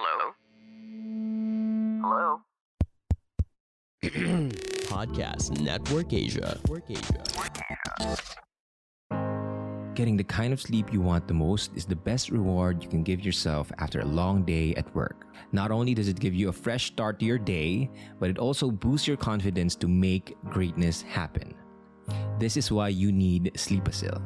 Hello? Hello? Podcast Network Asia. Getting the kind of sleep you want the most is the best reward you can give yourself after a long day at work. Not only does it give you a fresh start to your day, but it also boosts your confidence to make greatness happen. This is why you need Sleepasil,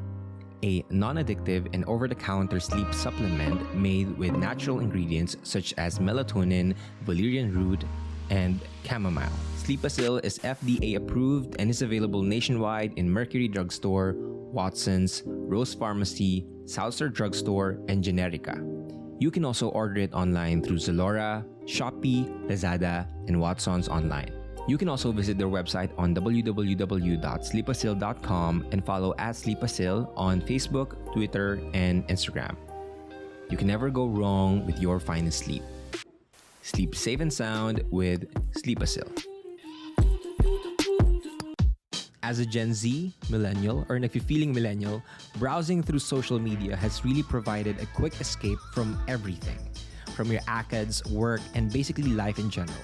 a non-addictive and over-the-counter sleep supplement made with natural ingredients such as melatonin, valerian root, and chamomile. Sleepasil is FDA approved and is available nationwide in Mercury Drugstore, Watson's, Rose Pharmacy, Southstar Drugstore, and Generica. You can also order it online through Zalora, Shopee, Lazada, and Watson's online. You can also visit their website on www.sleepasil.com and follow @Sleepasil on Facebook, Twitter, and Instagram. You can never go wrong with your finest sleep. Sleep safe and sound with Sleepasil. As a Gen Z, millennial, or if you're feeling millennial, browsing through social media has really provided a quick escape from everything, from your ACADS, work, and basically life in general.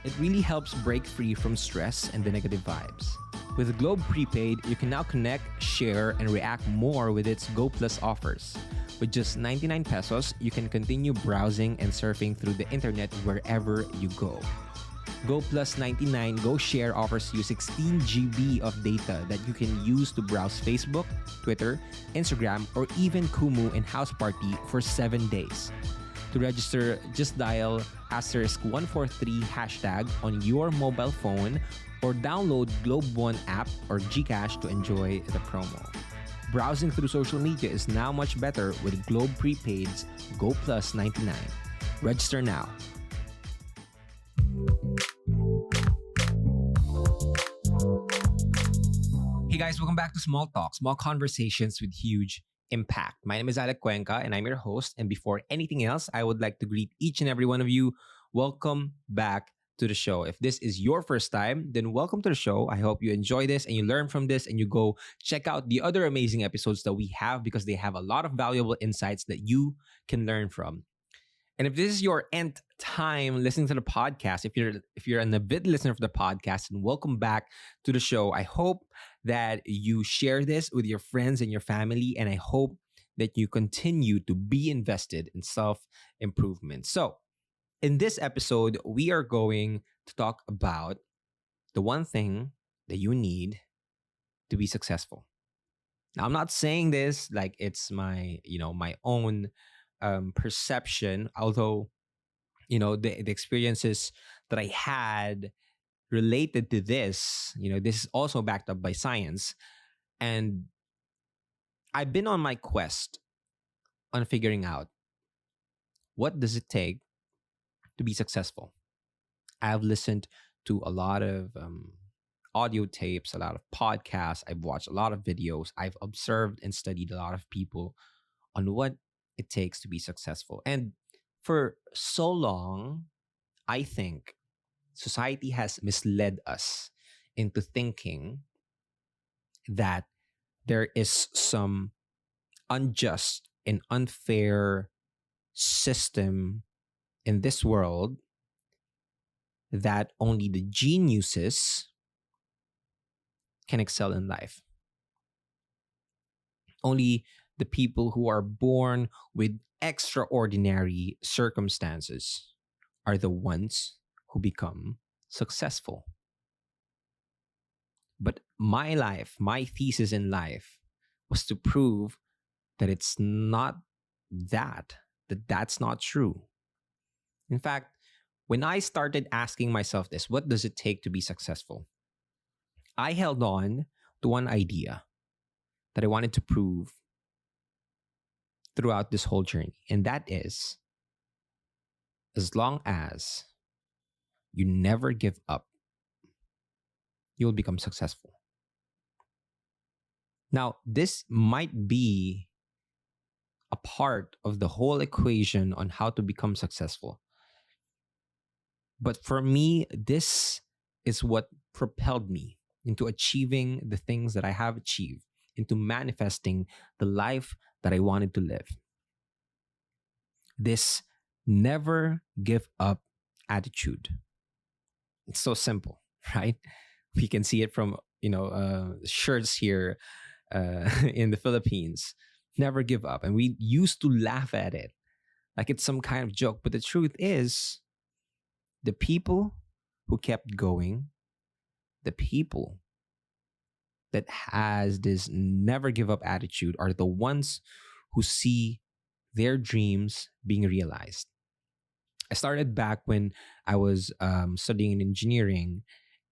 It really helps break free from stress and the negative vibes. With Globe Prepaid, you can now connect, share, and react more with its Go Plus offers. With just 99 pesos, you can continue browsing and surfing through the internet wherever you go. Go Plus 99 Go Share offers you 16 GB of data that you can use to browse Facebook, Twitter, Instagram, or even Kumu and House Party for 7 days. To register, just dial *143 hashtag on your mobile phone or download Globe One app or GCash to enjoy the promo. Browsing through social media is now much better with Globe Prepaid's Go Plus 99. Register now. Hey guys, welcome back to Small Talk, small conversations with huge impact. My name is Alec Cuenca and I'm your host. And before anything else, I would like to greet each and every one of you. Welcome back to the show. If this is your first time, then welcome to the show. I hope you enjoy this and you learn from this and you go check out the other amazing episodes that we have because they have a lot of valuable insights that you can learn from. And if this is your nth time listening to the podcast, if you're an avid listener of the podcast, and welcome back to the show. I hope that you share this with your friends and your family, and I hope that you continue to be invested in self-improvement. So, in this episode, we are going to talk about the one thing that you need to be successful. Now, I'm not saying this like it's my own perception, although the experiences that I had related to this, this is also backed up by science, and I've been on my quest on figuring out what does it take to be successful. I've listened to a lot of audio tapes, a lot of podcasts. I've watched a lot of videos. I've observed and studied a lot of people on what it takes to be successful. And for so long, I think society has misled us into thinking that there is some unjust and unfair system in this world that only the geniuses can excel in life. Only the people who are born with extraordinary circumstances are the ones who become successful. But my thesis in life was to prove that it's not that's not true. In fact, when I started asking myself this, what does it take to be successful? I held on to one idea that I wanted to prove throughout this whole journey. And that is, as long as you never give up, you'll become successful. Now, this might be a part of the whole equation on how to become successful. But for me, this is what propelled me into achieving the things that I have achieved, into manifesting the life that I wanted to live. This never give up attitude. It's so simple, right? We can see it from shirts here in the Philippines. Never give up, and we used to laugh at it like it's some kind of joke. But the truth is, the people who kept going, the people that has this never give up attitude are the ones who see their dreams being realized. I started back when I was studying in engineering,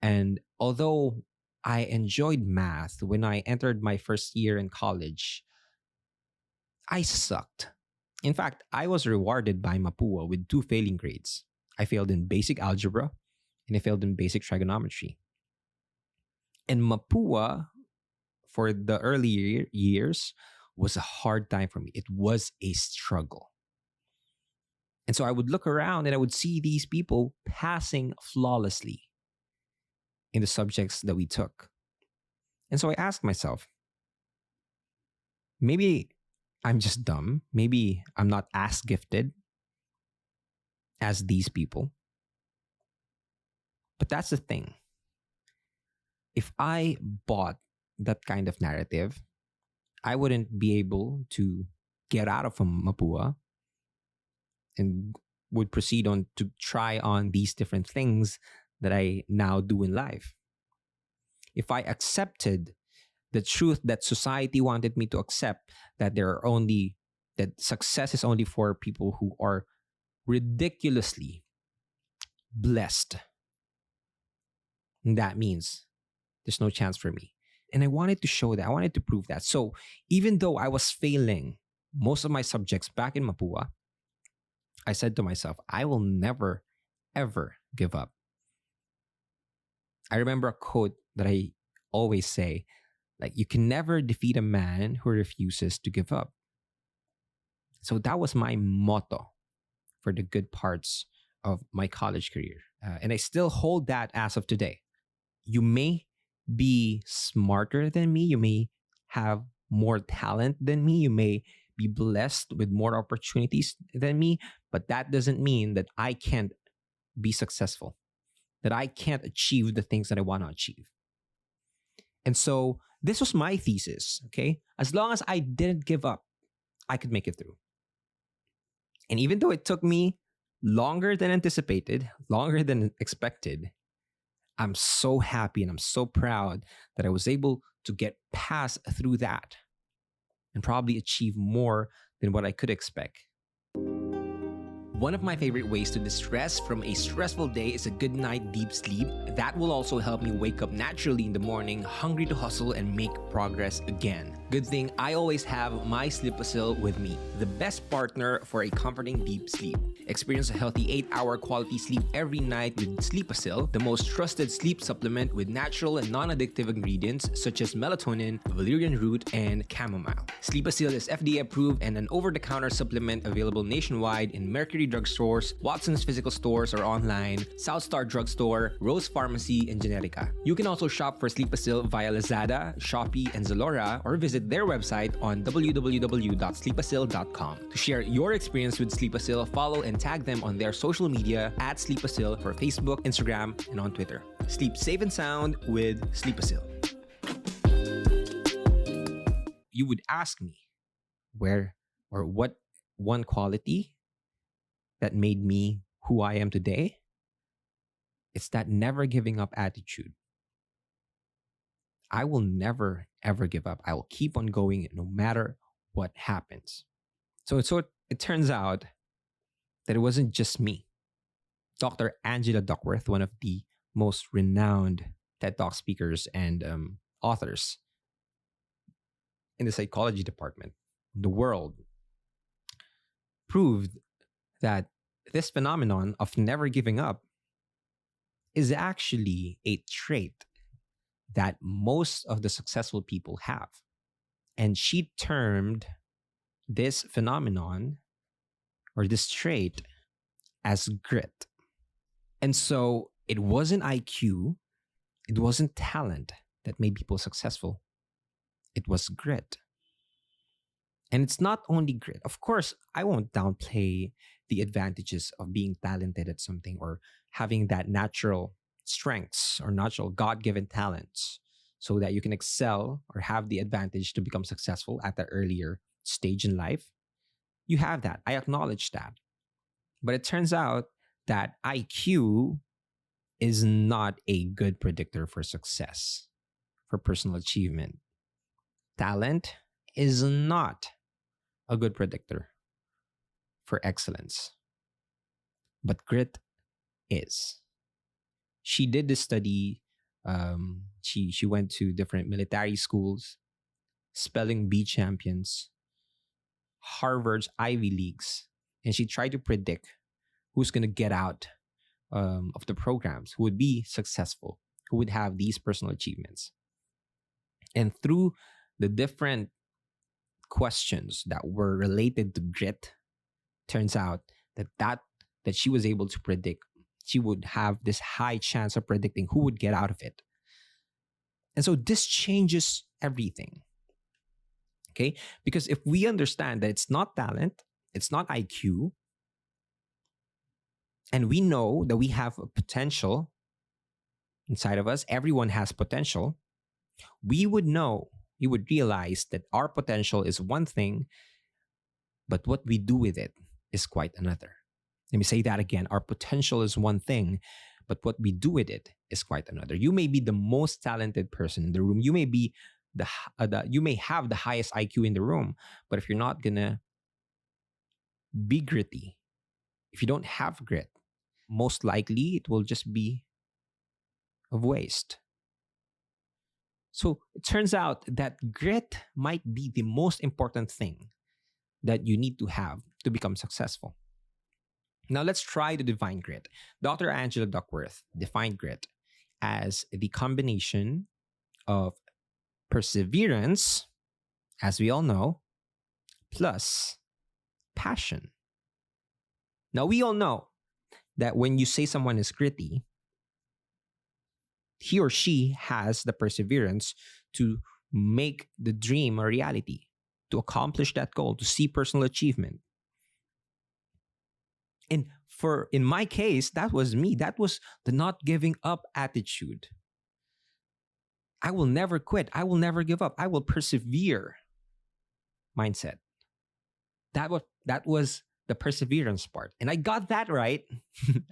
and although I enjoyed math when I entered my first year in college, I sucked. In fact, I was rewarded by Mapua with two failing grades. I failed in basic algebra and I failed in basic trigonometry. And Mapua, for the early years, was a hard time for me. It was a struggle. And so I would look around and I would see these people passing flawlessly in the subjects that we took. And so I asked myself, maybe I'm just dumb. Maybe I'm not as gifted as these people. But that's the thing. If I bought that kind of narrative, I wouldn't be able to get out of Mapua and would proceed on to try on these different things that I now do in life. If I accepted the truth that society wanted me to accept, that that success is only for people who are ridiculously blessed, and that means there's no chance for me. And I wanted to show that. I wanted to prove that. So even though I was failing most of my subjects back in Mapua, I said to myself, I will never, ever give up. I remember a quote that I always say, like, you can never defeat a man who refuses to give up. So that was my motto for the good parts of my college career. And I still hold that as of today. You may be smarter than me. You may have more talent than me. You may be blessed with more opportunities than me. But that doesn't mean that I can't be successful, that I can't achieve the things that I want to achieve. And so this was my thesis, okay? As long as I didn't give up, I could make it through. And even though it took me longer than anticipated, longer than expected, I'm so happy and I'm so proud that I was able to get past through that and probably achieve more than what I could expect. One of my favorite ways to distress from a stressful day is a good night deep sleep. That will also help me wake up naturally in the morning, hungry to hustle and make progress again. Good thing I always have my Sleepasil with me, the best partner for a comforting deep sleep. Experience a healthy 8-hour quality sleep every night with Sleepasil, the most trusted sleep supplement with natural and non-addictive ingredients such as melatonin, valerian root, and chamomile. Sleepasil is FDA approved and an over-the-counter supplement available nationwide in Mercury drugstores, Watson's physical stores or online, Southstar Drugstore, Rose Pharmacy, and Generica. You can also shop for Sleepasil via Lazada, Shopee, and Zalora, or visit their website on www.sleepasil.com. To share your experience with Sleepasil, follow and tag them on their social media at Sleepasil for Facebook, Instagram, and on Twitter. Sleep safe and sound with Sleepasil. You would ask me where or what one quality that made me who I am today? It's that never giving up attitude. I will never, ever give up. I will keep on going no matter what happens. So it turns out that it wasn't just me. Dr. Angela Duckworth, one of the most renowned TED Talk speakers and authors in the psychology department in the world, proved that this phenomenon of never giving up is actually a trait that most of the successful people have. And she termed this phenomenon or this trait as grit. And so it wasn't IQ, it wasn't talent that made people successful. It was grit. And it's not only grit. Of course, I won't downplay the advantages of being talented at something or having that natural strengths or natural God-given talents so that you can excel or have the advantage to become successful at the earlier stage in life. You have that. I acknowledge that. But it turns out that IQ is not a good predictor for success, for personal achievement. Talent is not a good predictor for excellence, but grit is. She did this study. She went to different military schools, spelling bee champions, Harvard's Ivy Leagues, and she tried to predict who's going to get out of the programs, who would be successful, who would have these personal achievements. And through the different questions that were related to grit, turns out that she was able to predict, she would have this high chance of predicting who would get out of it. And so this changes everything. Okay? Because if we understand that it's not talent, it's not IQ, and we know that we have a potential inside of us, everyone has potential, we would realize that our potential is one thing, but what we do with it is quite another. Let me say that again. Our potential is one thing, but what we do with it is quite another. You may be the most talented person in the room. You may be you may have the highest IQ in the room, but if you're not gonna be gritty, if you don't have grit, most likely it will just be of waste. So it turns out that grit might be the most important thing that you need to have to become successful. Now let's try to define grit. Dr. Angela Duckworth defined grit as the combination of perseverance, as we all know, plus passion. Now we all know that when you say someone is gritty, he or she has the perseverance to make the dream a reality, to accomplish that goal, to see personal achievement. And in my case, that was me. That was the not giving up attitude. I will never quit. I will never give up. I will persevere mindset. That was the perseverance part. And I got that right.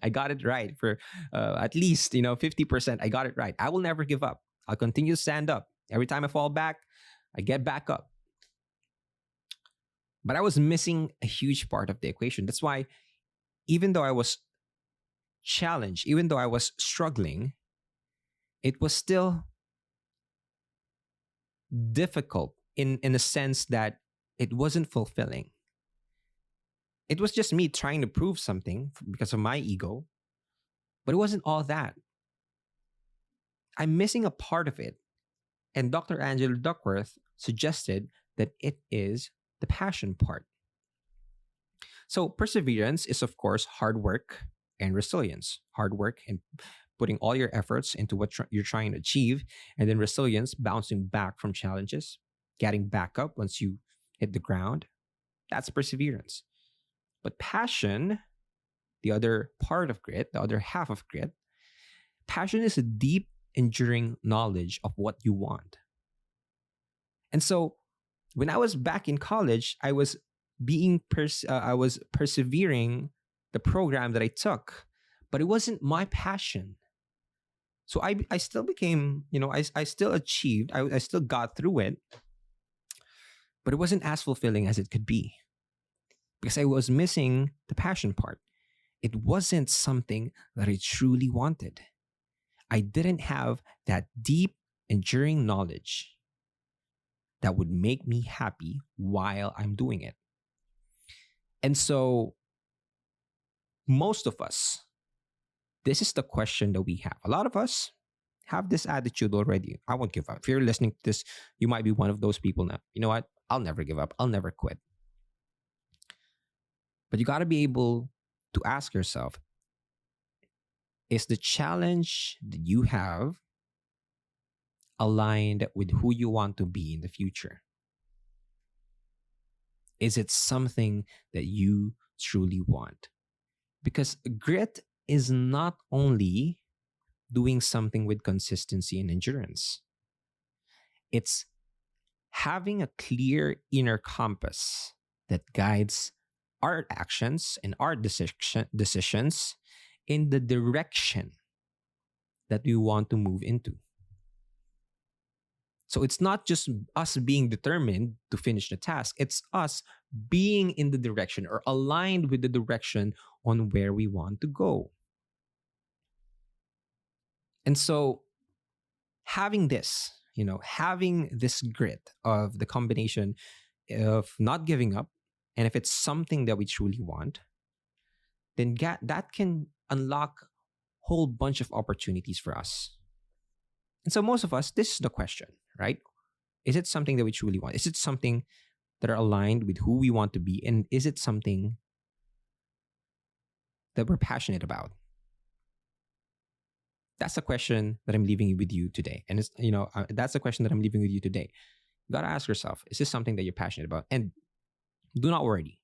I got it right for at least, 50%. I got it right. I will never give up. I'll continue to stand up. Every time I fall back, I get back up. But I was missing a huge part of the equation. That's why even though I was challenged, even though I was struggling, it was still difficult in a sense that it wasn't fulfilling. It was just me trying to prove something because of my ego, but it wasn't all that. I'm missing a part of it. And Dr. Angela Duckworth suggested that it is the passion part. So perseverance is, of course, hard work and resilience. Hard work and putting all your efforts into what you're trying to achieve, and then resilience, bouncing back from challenges, getting back up once you hit the ground. That's perseverance. But passion, the other part of grit, the other half of grit, passion is a deep, enduring knowledge of what you want. And so when I was back in college, I was persevering the program that I took, but it wasn't my passion. So I still became, I still achieved, I still got through it, but it wasn't as fulfilling as it could be because I was missing the passion part. It wasn't something that I truly wanted. I didn't have that deep, enduring knowledge that would make me happy while I'm doing it. And so most of us, this is the question that we have. A lot of us have this attitude already. I won't give up. If you're listening to this, you might be one of those people now. You know what? I'll never give up. I'll never quit. But you got to be able to ask yourself, is the challenge that you have aligned with who you want to be in the future? Is it something that you truly want. Because grit is not only doing something with consistency and endurance, it's having a clear inner compass that guides our actions and our decisions in the direction that we want to move into. So it's not just us being determined to finish the task, it's us being in the direction or aligned with the direction on where we want to go. And so having this grit of the combination of not giving up, and if it's something that we truly want, then that can unlock a whole bunch of opportunities for us. And so most of us, this is the question, right? Is it something that we truly want? Is it something that are aligned with who we want to be? And is it something that we're passionate about? That's the question that I'm leaving with you today. And that's the question that I'm leaving with you today. You got to ask yourself, is this something that you're passionate about? And do not worry.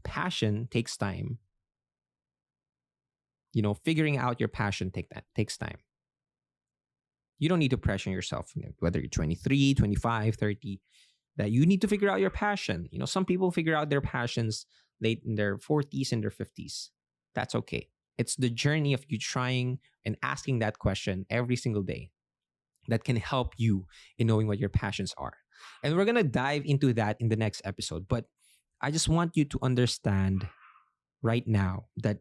Passion takes time. Figuring out your passion takes time. You don't need to pressure yourself, whether you're 23, 25, 30, that you need to figure out your passion. Some people figure out their passions late in their 40s and their 50s. That's okay. It's the journey of you trying and asking that question every single day that can help you in knowing what your passions are. And we're going to dive into that in the next episode. But I just want you to understand right now that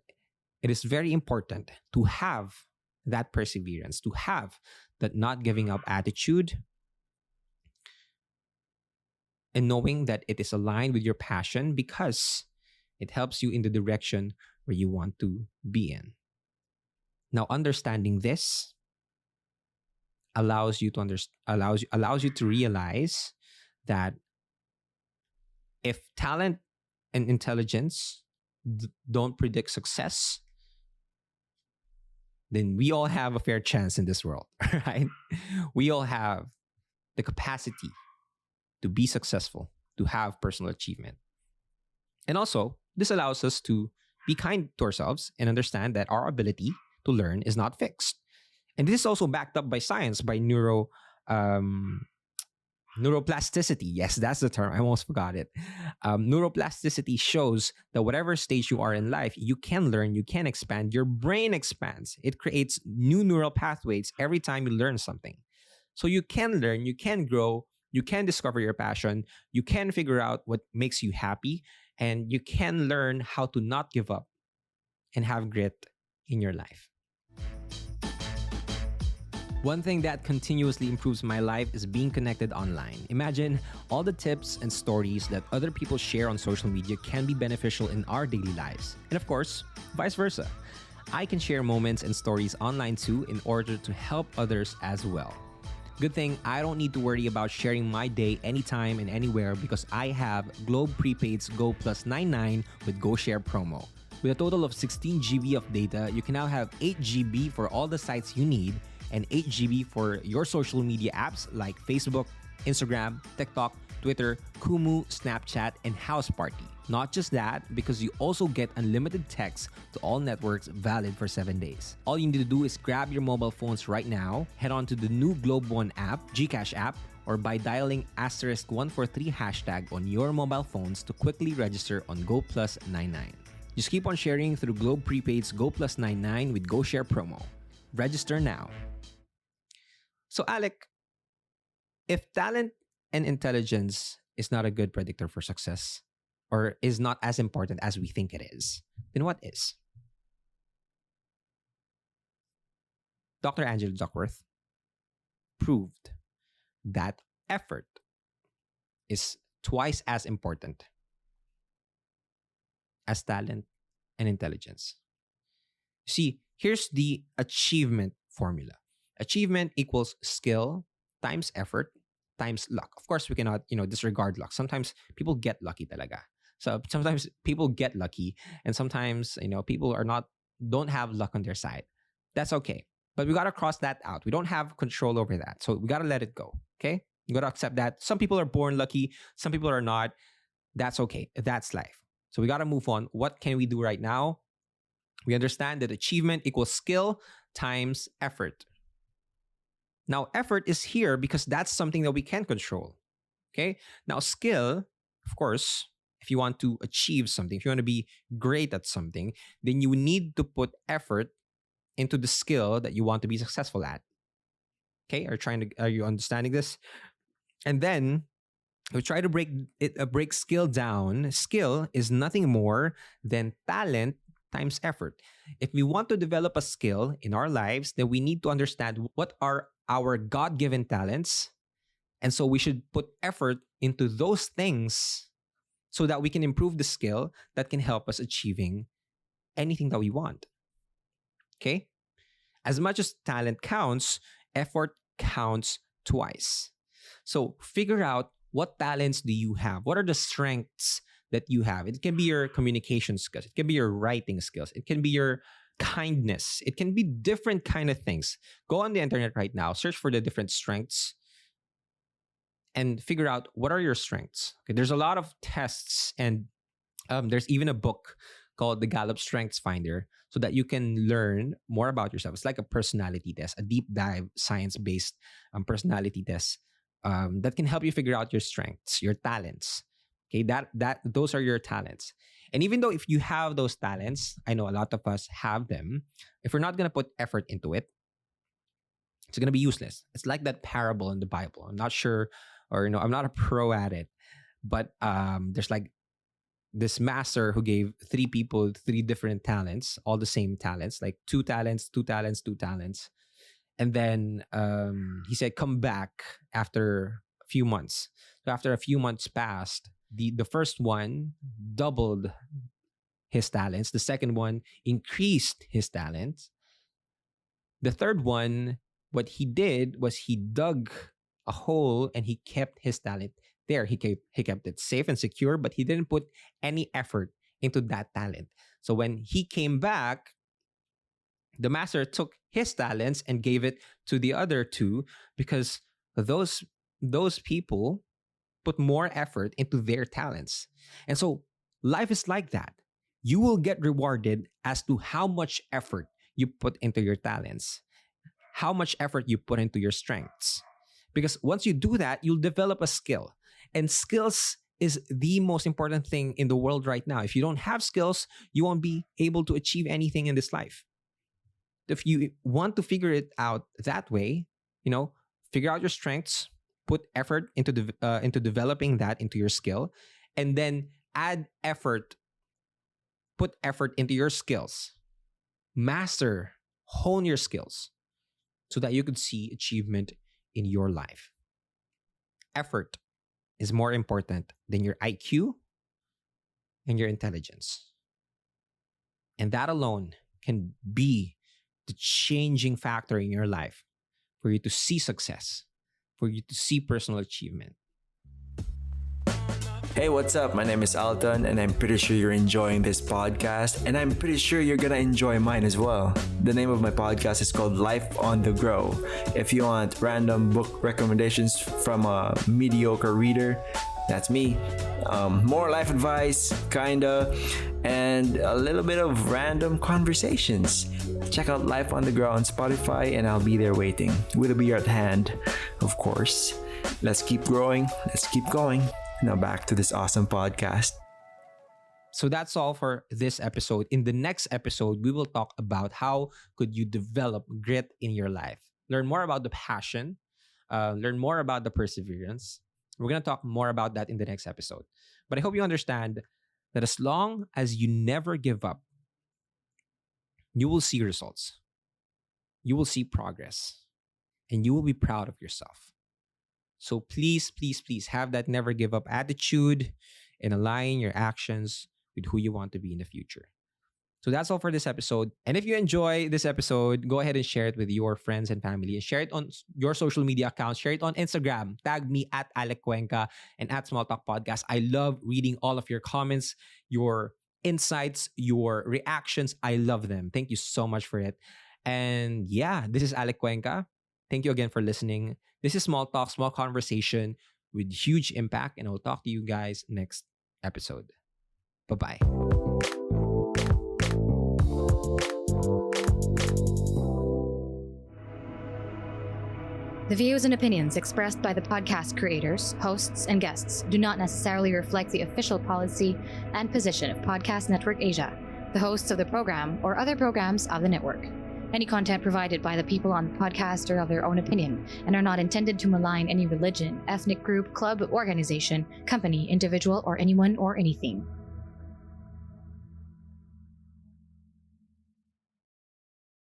it is very important to have that perseverance, to have that not giving up attitude, and knowing that it is aligned with your passion because it helps you in the direction where you want to be in. Now, understanding this allows you to realize that if talent and intelligence don't predict success, then we all have a fair chance in this world, right? We all have the capacity to be successful, to have personal achievement. And also, this allows us to be kind to ourselves and understand that our ability to learn is not fixed. And this is also backed up by science, by neuroplasticity. Yes, that's the term. I almost forgot it. Neuroplasticity shows that whatever stage you are in life, you can learn, you can expand. Your brain expands. It creates new neural pathways every time you learn something. So you can learn, you can grow, you can discover your passion, you can figure out what makes you happy, and you can learn how to not give up and have grit in your life. One thing that continuously improves my life is being connected online. Imagine all the tips and stories that other people share on social media can be beneficial in our daily lives. And of course, vice versa. I can share moments and stories online too in order to help others as well. Good thing I don't need to worry about sharing my day anytime and anywhere because I have Globe Prepaid's Go Plus 99 with GoShare promo. With a total of 16 GB of data, you can now have 8 GB for all the sites you need and 8 GB for your social media apps like Facebook, Instagram, TikTok, Twitter, Kumu, Snapchat, and House Party. Not just that, because you also get unlimited text to all networks valid for 7 days. All you need to do is grab your mobile phones right now, head on to the new Globe One app, GCash app, or by dialing *143 hashtag on your mobile phones to quickly register on Go Plus 99. Just keep on sharing through Globe Prepaid's Go Plus 99 with GoShare promo. Register now. So Alec, if talent and intelligence is not a good predictor for success, or is not as important as we think it is, then what is? Dr. Angela Duckworth proved that effort is twice as important as talent and intelligence. See, here's the achievement formula. Achievement equals skill times effort times luck. Of course, we cannot, disregard luck. Sometimes people get lucky talaga. So sometimes people get lucky, and sometimes, people don't have luck on their side. That's okay. But we got to cross that out. We don't have control over that. So we got to let it go. Okay? You got to accept that. Some people are born lucky. Some people are not. That's okay. That's life. So we got to move on. What can we do right now? We understand that achievement equals skill times effort. Now, effort is here because that's something that we can control. Okay. Now, skill, of course, if you want to achieve something, if you want to be great at something, then you need to put effort into the skill that you want to be successful at. Okay. Are you understanding this? And then we try to break skill down. Skill is nothing more than talent times effort. If we want to develop a skill in our lives, then we need to understand what are our God-given talents. And so we should put effort into those things so that we can improve the skill that can help us achieving anything that we want. Okay? As much as talent counts, effort counts twice. So figure out, what talents do you have? What are the strengths that you have? It can be your communication skills. It can be your writing skills. It can be your kindness. It can be different kind of things. Go on the internet right now, search for the different strengths and figure out what are your strengths. Okay, there's a lot of tests and there's even a book called the Gallup Strengths Finder so that you can learn more about yourself. It's like a personality test, a deep dive science-based personality test that can help you figure out your strengths, your talents. Okay, those are your talents. And even though if you have those talents, I know a lot of us have them, if we're not going to put effort into it, it's going to be useless. It's like that parable in the Bible. I'm not sure, or I'm not a pro at it, but there's like this master who gave three people three different talents, all the same talents, like two talents, two talents, two talents. And then he said, come back after a few months. So after a few months passed, the first one doubled his talents. The second one increased his talents. The third one, what he did was he dug a hole and he kept his talent there. He kept it safe and secure, but he didn't put any effort into that talent. So when he came back, the master took his talents and gave it to the other two because those people put more effort into their talents. And so life is like that. You will get rewarded as to how much effort you put into your talents, how much effort you put into your strengths. Because once you do that, you'll develop a skill. And skills is the most important thing in the world right now. If you don't have skills, you won't be able to achieve anything in this life. If you want to figure it out that way, figure out your strengths, put effort into developing that into your skill, and then put effort into your skills. Hone your skills so that you could see achievement in your life. Effort is more important than your IQ and your intelligence. And that alone can be the changing factor in your life for you to see success, for you to see personal achievement. Hey, what's up? My name is Alton, and I'm pretty sure you're enjoying this podcast, and I'm pretty sure you're gonna enjoy mine as well. The name of my podcast is called Life on the Grow. If you want random book recommendations from a mediocre reader, that's me. More life advice, kinda, and a little bit of random conversations. Check out Life on the Grow on Spotify, and I'll be there waiting with a beer at hand, of course. Let's keep growing. Let's keep going. Now back to this awesome podcast. So that's all for this episode. In the next episode, we will talk about how could you develop grit in your life. Learn more about the passion. Learn more about the perseverance. We're going to talk more about that in the next episode. But I hope you understand that as long as you never give up, you will see results. You will see progress. And you will be proud of yourself. So please, please, please have that never give up attitude and align your actions with who you want to be in the future. So that's all for this episode. And if you enjoy this episode, go ahead and share it with your friends and family and share it on your social media accounts. Share it on Instagram. Tag me at Alec Cuenca and at Small Talk Podcast. I love reading all of your comments, your insights, your reactions. I love them. Thank you so much for it. And yeah, this is Alec Cuenca. Thank you again for listening. This is Small Talk, Small Conversation with huge impact. And I'll talk to you guys next episode. Bye-bye. The views and opinions expressed by the podcast creators, hosts, and guests do not necessarily reflect the official policy and position of Podcast Network Asia, the hosts of the program, or other programs of the network. Any content provided by the people on the podcast are of their own opinion and are not intended to malign any religion, ethnic group, club, organization, company, individual, or anyone or anything.